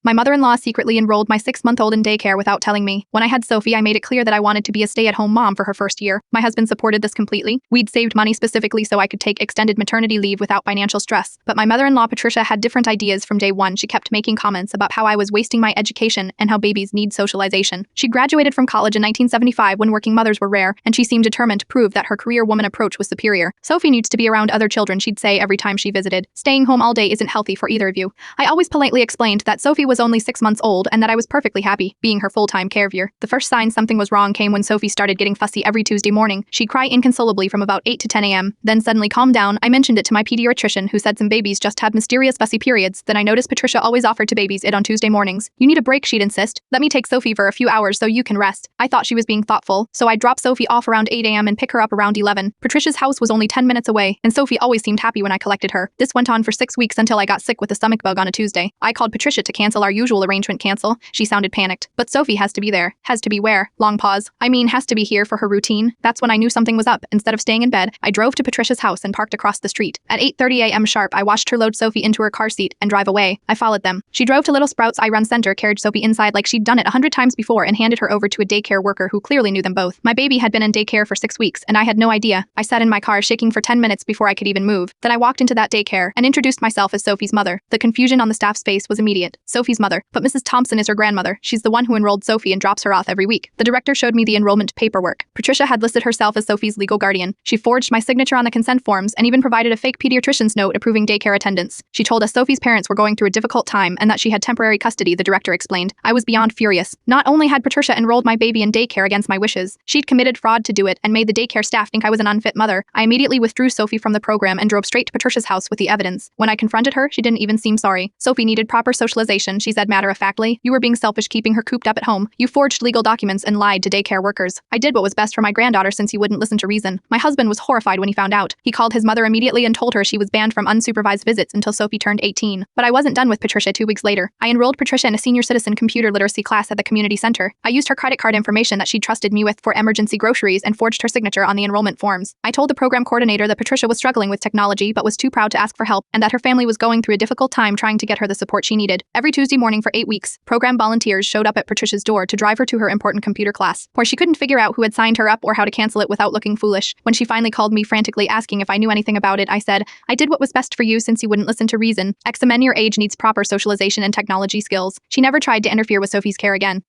My mother-in-law secretly enrolled my 6-month-old in daycare without telling me. When I had Sophie, I made it clear that I wanted to be a stay-at-home mom for her first year. My husband supported this completely. We'd saved money specifically so I could take extended maternity leave without financial stress. But my mother-in-law Patricia had different ideas from day one. She kept making comments about how I was wasting my education and how babies need socialization. She graduated from college in 1975 when working mothers were rare, and she seemed determined to prove that her career woman approach was superior. Sophie needs to be around other children, she'd say every time she visited. Staying home all day isn't healthy for either of you. I always politely explained that Sophie was only 6 months old and that I was perfectly happy being her full-time caregiver. The first sign something was wrong came when Sophie started getting fussy every Tuesday morning. She'd cry inconsolably from about 8 to 10 a.m., then suddenly calm down. I mentioned it to my pediatrician, who said some babies just had mysterious fussy periods. Then I noticed Patricia always offered to babies it on Tuesday mornings. You need a break, she'd insist. Let me take Sophie for a few hours so you can rest. I thought she was being thoughtful, so I'd drop Sophie off around 8 a.m. and pick her up around 11. Patricia's house was only 10 minutes away, and Sophie always seemed happy when I collected her. This went on for 6 weeks until I got sick with a stomach bug on a Tuesday. I called Patricia to cancel our usual arrangement. Cancel? She sounded panicked. But Sophie has to be there. Has to be where? Long pause. I mean, has to be here for her routine. That's when I knew something was up. Instead of staying in bed, I drove to Patricia's house and parked across the street. At 8:30 a.m. sharp, I watched her load Sophie into her car seat and drive away. I followed them. She drove to Little Sprouts I Run Center, carried Sophie inside like she'd done it 100 times before, and handed her over to a daycare worker who clearly knew them both. My baby had been in daycare for 6 weeks, and I had no idea. I sat in my car shaking for 10 minutes before I could even move. Then I walked into that daycare and introduced myself as Sophie's mother. The confusion on the staff's face was immediate. Sophie's mother. But Mrs. Thompson is her grandmother. She's the one who enrolled Sophie and drops her off every week. The director showed me the enrollment paperwork. Patricia had listed herself as Sophie's legal guardian. She forged my signature on the consent forms and even provided a fake pediatrician's note approving daycare attendance. She told us Sophie's parents were going through a difficult time and that she had temporary custody, the director explained. I was beyond furious. Not only had Patricia enrolled my baby in daycare against my wishes, she'd committed fraud to do it and made the daycare staff think I was an unfit mother. I immediately withdrew Sophie from the program and drove straight to Patricia's house with the evidence. When I confronted her, she didn't even seem sorry. Sophie needed proper socialization, she said matter-of-factly. You were being selfish keeping her cooped up at home. You forged legal documents and lied to daycare workers. I did what was best for my granddaughter since you wouldn't listen to reason. My husband was horrified when he found out. He called his mother immediately and told her she was banned from unsupervised visits until Sophie turned 18. But I wasn't done with Patricia. 2 weeks later, I enrolled Patricia in a senior citizen computer literacy class at the community center. I used her credit card information that she trusted me with for emergency groceries and forged her signature on the enrollment forms. I told the program coordinator that Patricia was struggling with technology but was too proud to ask for help, and that her family was going through a difficult time trying to get her the support she needed. Every Tuesday morning for 8 weeks, program volunteers showed up at Patricia's door to drive her to her important computer class, where she couldn't figure out who had signed her up or how to cancel it without looking foolish. When she finally called me frantically asking if I knew anything about it, I said, I did what was best for you since you wouldn't listen to reason. XMN your age needs proper socialization and technology skills. She never tried to interfere with Sophie's care again.